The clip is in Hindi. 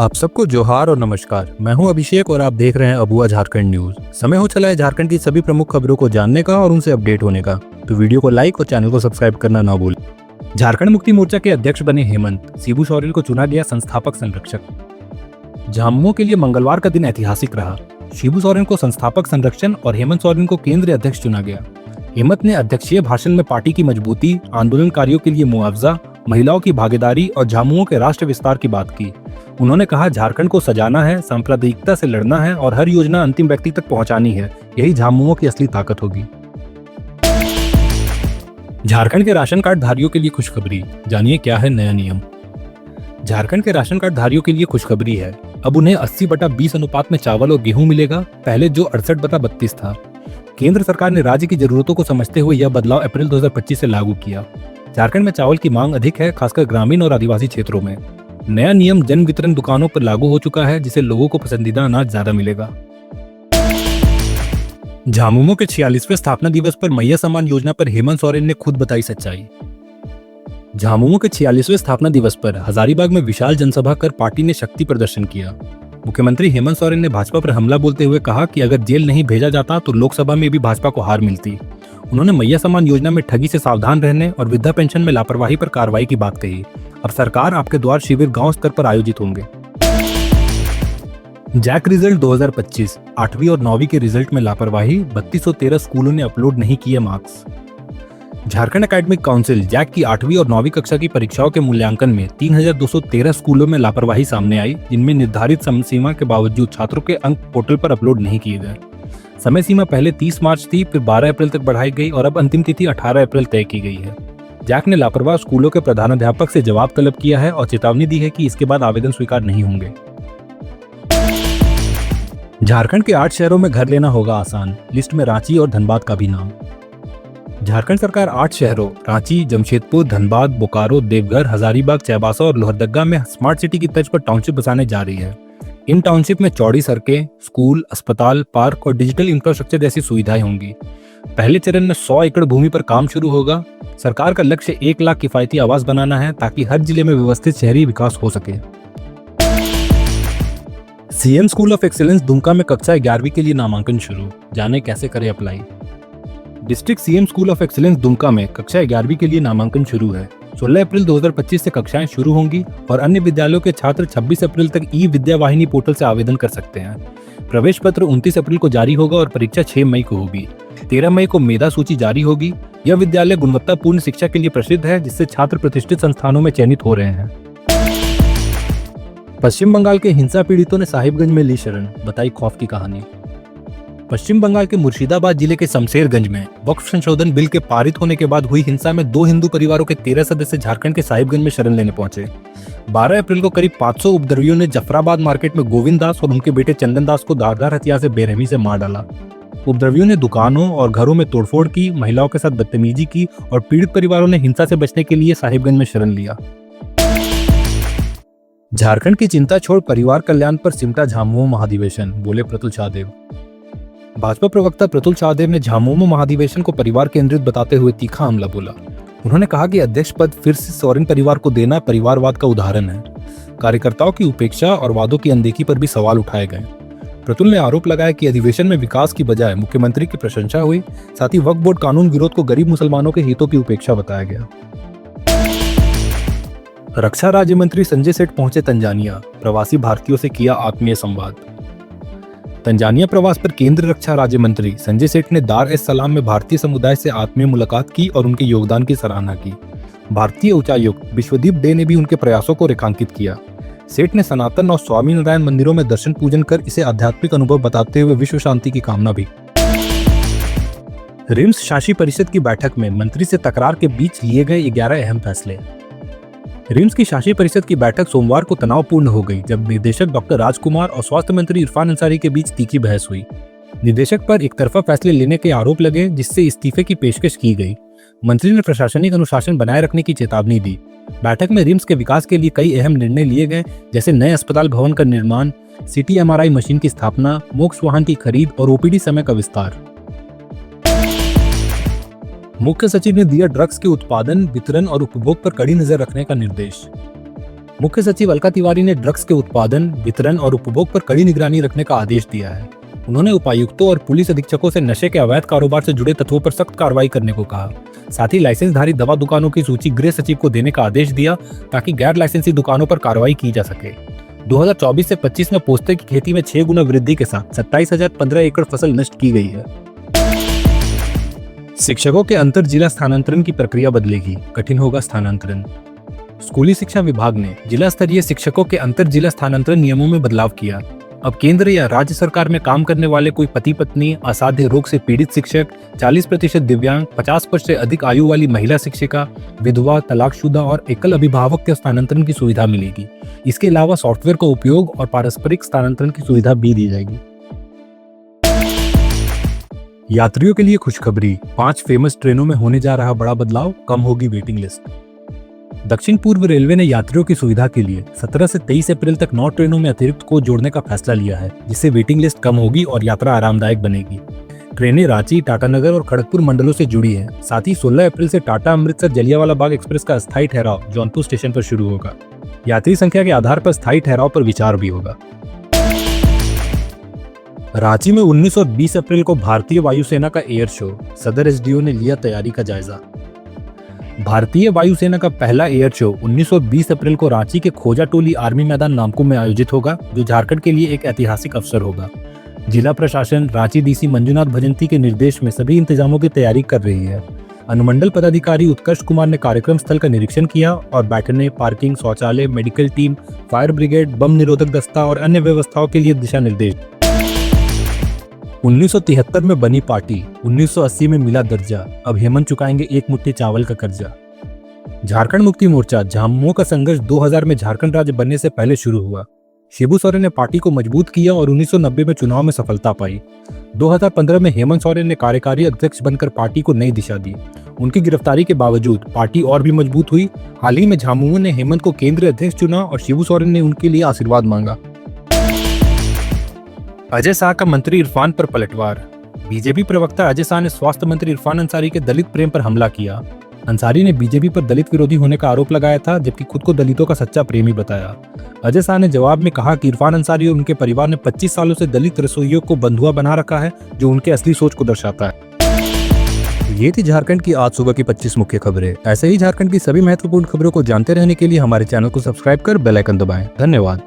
आप सबको जोहार और नमस्कार। मैं हूं अभिषेक और आप देख रहे हैं अबुआ झारखंड न्यूज। समय हो चला है झारखंड की सभी प्रमुख खबरों को जानने का और उनसे अपडेट होने का, तो वीडियो को लाइक और चैनल को सब्सक्राइब करना ना भूलें। झारखंड मुक्ति मोर्चा के अध्यक्ष बने हेमंत, शिबू सोरेन को चुना गया संस्थापक संरक्षक। झामुमो के लिए मंगलवार का दिन ऐतिहासिक रहा। शिबू सोरेन को संस्थापक संरक्षण और हेमंत सोरेन को केंद्रीय अध्यक्ष चुना गया। हेमंत ने अध्यक्षीय भाषण में पार्टी की मजबूती, आंदोलनकारियों के लिए मुआवजा, महिलाओं की भागीदारी और झामुमो के राष्ट्र विस्तार की बात की। उन्होंने कहा, झारखंड को सजाना है, सांप्रदायिकता से लड़ना है और हर योजना अंतिम व्यक्ति तक पहुंचानी है। यही झामुमो की असली ताकत होगी। झारखंड के राशन कार्ड धारियों के लिए खुशखबरी, जानिए क्या है नया नियम। झारखंड के राशन कार्ड धारियों के लिए खुशखबरी है। अब उन्हें 80/20 अनुपात में चावल और गेहूं मिलेगा, पहले जो 68/32 था। केंद्र सरकार ने राज्य की जरूरतों को समझते हुए यह बदलाव अप्रैल 2025 से लागू किया। झारखंड में चावल की मांग अधिक है, खासकर ग्रामीण और आदिवासी क्षेत्रों में। नया नियम जन वितरण दुकानों पर लागू हो चुका है, जिससे लोगों को पसंदीदा अनाज ज्यादा मिलेगा। झामुमो के 46वें स्थापना दिवस पर मैया सम्मान योजना पर हेमंत सोरेन ने खुद बताई सच्चाई। झामुमो के 46वें स्थापना दिवस पर हजारीबाग में विशाल जनसभा कर पार्टी ने शक्ति प्रदर्शन किया। मुख्यमंत्री हेमंत सोरेन ने भाजपा पर हमला बोलते हुए कहा कि अगर जेल नहीं भेजा जाता तो लोकसभा में भी भाजपा को हार मिलती। उन्होंने मैया सम्मान योजना में ठगी से सावधान रहने और वृद्धा पेंशन में लापरवाही पर कार्रवाई की बात कही। अब सरकार आपके द्वार शिविर गांव स्तर पर आयोजित होंगे। जैक रिजल्ट 2025, 8वीं और 9वीं के रिजल्ट में लापरवाही, 3213 स्कूलों ने अपलोड नहीं किए marks. Jharkhand academic council JAC की 8वीं और 9वीं कक्षा की परीक्षाओं के मूल्यांकन में 3213 स्कूलों में लापरवाही सामने आई, जिनमें निर्धारित समय सीमा के बावजूद छात्रों के अंक पोर्टल पर अपलोड नहीं किए गए। समय सीमा पहले 30 मार्च थी, फिर 12 अप्रैल तक बढ़ाई गई और अब अंतिम तिथि 18 अप्रैल तय की गई है। जैक ने लापरवाह स्कूलों के प्रधानाध्यापक से जवाब तलब किया है और चेतावनी दी है कि इसके बाद आवेदन स्वीकार नहीं होंगे। झारखंड के 8 शहरों में घर लेना होगा आसान, लिस्ट में रांची और धनबाद का भी नाम। झारखंड सरकार 8 शहरों रांची, जमशेदपुर, धनबाद, बोकारो, देवघर, हजारीबाग, चाईबासा और लोहरदगा में स्मार्ट सिटी की तर्ज पर टाउनशिप बसाने जा रही है। इन टाउनशिप में चौड़ी सड़कें, स्कूल, अस्पताल, पार्क और डिजिटल इंफ्रास्ट्रक्चर जैसी सुविधाएं होंगी। पहले चरण में 100 एकड़ भूमि पर काम शुरू होगा। सरकार का लक्ष्य 1 लाख किफायती आवास बनाना है, ताकि हर जिले में व्यवस्थित शहरी विकास हो सके। CM school of excellence Dumka में कक्षा 11वीं के लिए नामांकन शुरू, जाने कैसे करें apply. District CM school of excellence Dumka में कक्षा 11वीं के लिए नामांकन शुरू है। 16 अप्रैल 2025 से कक्षाएं शुरू होंगी और अन्य विद्यालयों के छात्र 26 अप्रैल तक ई विद्या वाहिनी पोर्टल से आवेदन कर सकते हैं। प्रवेश पत्र 29 अप्रैल को जारी होगा और परीक्षा 6 मई को होगी। 13 मई को मेधा सूची जारी होगी। यह विद्यालय गुणवत्तापूर्ण शिक्षा के लिए प्रसिद्ध है, जिससे छात्र प्रतिष्ठित संस्थानों में चयनित हो रहे हैं। पश्चिम बंगाल के हिंसा पीड़ितों ने साहिबगंज में ली शरण, बताई खौफ की कहानी। पश्चिम बंगाल के मुर्शिदाबाद जिले के शमशेरगंज में वक्फ संशोधन बिल के पारित होने के बाद हुई हिंसा में 2 हिंदू परिवारों के 13 सदस्य झारखंड के साहिबगंज में शरण लेने पहुंचे। 12 अप्रैल को करीब 500 उपद्रवियों ने जफराबाद मार्केट में गोविंद दास और उनके बेटे चंदन दास को धारदार हथियार से बेरहमी से मार डाला। उपद्रवियों ने दुकानों और घरों में तोड़फोड़ की, महिलाओं के साथ बदतमीजी की और पीड़ित परिवारों ने हिंसा से बचने के लिए साहिबगंज में शरण लिया। झारखंड की चिंता छोड़ परिवार कल्याण पर सिमटा झामुमो महाधिवेशन, बोले प्रतुल शाहदेव। भाजपा प्रवक्ता प्रतुल शाहदेव ने झामुमो महाधिवेशन को परिवार केंद्रित बताते हुए तीखा हमला बोला। उन्होंने कहा कि अध्यक्ष पद फिर से सोरेन परिवार को देना परिवारवाद का उदाहरण है। कार्यकर्ताओं की उपेक्षा और वादों की अनदेखी पर भी सवाल उठाए गए। प्रतुल ने आरोप लगाया कि अधिवेशन में विकास की बजाय मुख्यमंत्री की प्रशंसा हुई, साथ ही वक्फ बोर्ड कानून विरोध को गरीब मुसलमानों के हितों की उपेक्षा बताया गया। रक्षा राज्य मंत्री संजय सेठ पहुंचे तंजानिया, प्रवासी भारतीयों से किया आत्मीय संवाद। तंजानिया प्रवास पर केंद्रीय रक्षा राज्य मंत्री संजय सेठ ने दार एस सलाम में भारतीय समुदाय से आत्मीय मुलाकात की और उनके योगदान की सराहना की। भारतीय उच्चायुक्त विश्वदीप डे ने भी उनके प्रयासों को रेखांकित किया। सेठ ने सनातन और स्वामी नारायण मंदिरों में दर्शन पूजन कर इसे आध्यात्मिक अनुभव बताते हुए विश्व शांति की कामना भी। रिम्स शासी परिषद की बैठक में मंत्री से तकरार के बीच लिए गए 11 अहम फैसले। रिम्स की शासी परिषद की बैठक सोमवार को तनावपूर्ण हो गई, जब निदेशक डॉक्टर राजकुमार और स्वास्थ्य मंत्री इरफान अंसारी के बीच तीखी बहस हुई। निदेशक पर एक तरफा फैसले लेने के आरोप लगे, जिससे इस्तीफे की पेशकश की गई। मंत्री ने प्रशासनिक अनुशासन बनाए रखने की चेतावनी दी। बैठक में रिम्स के विकास के लिए कई अहम निर्णय लिए गए, जैसे नए अस्पताल भवन का निर्माण, सिटी एमआरआई मशीन की स्थापना, मोक्ष वाहन की खरीद और ओपीडी समय का विस्तार। मुख्य सचिव ने दिया ड्रग्स के उत्पादन, वितरण और उपभोग पर कड़ी नजर रखने का निर्देश। मुख्य सचिव अलका तिवारी ने ड्रग्स के उत्पादन, वितरण और उपभोग पर कड़ी निगरानी रखने का आदेश दिया है। उन्होंने उपायुक्तों और पुलिस अधीक्षकों से नशे के अवैध कारोबार से जुड़े तत्वों पर सख्त कार्रवाई करने को कहा। साथ ही लाइसेंसधारी दवा दुकानों की सूची गृह सचिव को देने का आदेश दिया ताकि गैर लाइसेंसी दुकानों पर कार्रवाई की जा सके। 2024 से 25 में पोस्ते की खेती में 6 गुना वृद्धि के साथ 27,015 एकड़ फसल नष्ट की गई है। शिक्षकों के अंतर जिला स्थानांतरण की प्रक्रिया बदलेगी, कठिन होगा स्थानांतरण। स्कूली शिक्षा विभाग ने जिला स्तरीय शिक्षकों के अंतर जिला स्थानांतरण नियमों में बदलाव किया। अब केंद्र या राज्य सरकार में काम करने वाले कोई पति पत्नी, असाध्य रोग से पीड़ित शिक्षक, 40% दिव्यांग, 50 वर्ष से अधिक आयु वाली महिला शिक्षिका, विधवा, तलाकशुदा और एकल अभिभावक के स्थानांतरण की सुविधा मिलेगी। इसके अलावा सॉफ्टवेयर का उपयोग और पारस्परिक स्थानांतरण की सुविधा भी दी जाएगी। यात्रियों के लिए खुशखबरी, 5 फेमस ट्रेनों में होने जा रहा बड़ा बदलाव, कम होगी वेटिंग लिस्ट। दक्षिण पूर्व रेलवे ने यात्रियों की सुविधा के लिए 17 से 23 अप्रैल तक 9 ट्रेनों में अतिरिक्त कोच जोड़ने का फैसला लिया है, जिससे वेटिंग लिस्ट कम होगी और यात्रा आरामदायक बनेगी। ट्रेनें रांची, टाटानगर और खड़गपुर मंडलों से जुड़ी हैं। साथ ही 16 अप्रैल से टाटा अमृतसर जलियांवाला बाग एक्सप्रेस का अस्थायी ठहराव जौनपुर स्टेशन पर शुरू होगा। यात्री संख्या के आधार पर स्थायी ठहराव पर विचार भी होगा। रांची में 19 और 20 अप्रैल को भारतीय वायुसेना का एयर शो, सदर एसडीओ ने लिया तैयारी का जायजा। भारतीय वायुसेना का पहला एयर शो 19 और 20 अप्रैल को रांची के खोजा टोली आर्मी मैदान नामकुम में आयोजित होगा, जो झारखंड के लिए एक ऐतिहासिक अवसर होगा। जिला प्रशासन रांची डीसी मंजुनाथ भजंती के निर्देश में सभी इंतजामों की तैयारी कर रही है। अनुमंडल पदाधिकारी उत्कर्ष कुमार ने कार्यक्रम स्थल का निरीक्षण किया और बैठने, पार्किंग, शौचालय, मेडिकल टीम, फायर ब्रिगेड, बम निरोधक दस्ता और अन्य व्यवस्थाओं के लिए दिशा निर्देश। 1973 में बनी पार्टी, 1980 में मिला दर्जा, अब हेमंत चुकाएंगे एक मुट्ठी चावल का कर्जा। झारखंड मुक्ति मोर्चा झामुमो का संघर्ष 2000 में झारखंड राज्य बनने से पहले शुरू हुआ। शिबू सोरेन ने पार्टी को मजबूत किया और 1990 में चुनाव में सफलता पाई। 2015 में हेमंत सोरेन ने कार्यकारी अध्यक्ष बनकर पार्टी को नई दिशा दी। उनकी गिरफ्तारी के बावजूद पार्टी और भी मजबूत हुई। हाल ही में झामुमो ने हेमंत को केंद्रीय अध्यक्ष चुना और शिबू सोरेन ने उनके लिए आशीर्वाद मांगा। अजय शाह का मंत्री इरफान पर पलटवार। बीजेपी प्रवक्ता अजय शाह ने स्वास्थ्य मंत्री इरफान अंसारी के दलित प्रेम पर हमला किया। अंसारी ने बीजेपी पर दलित विरोधी होने का आरोप लगाया था, जबकि खुद को दलितों का सच्चा प्रेमी बताया। अजय शाह ने जवाब में कहा कि इरफान अंसारी और उनके परिवार ने 25 सालों से दलित रसोइयों को बंधुआ बना रखा है, जो उनके असली सोच को दर्शाता है। ये थी झारखंड की आज सुबह की 25 मुख्य खबरें। ऐसे ही झारखंड की सभी महत्वपूर्ण खबरों को जानते रहने के लिए हमारे चैनल को सब्सक्राइब कर बेल आइकन दबाएं। धन्यवाद।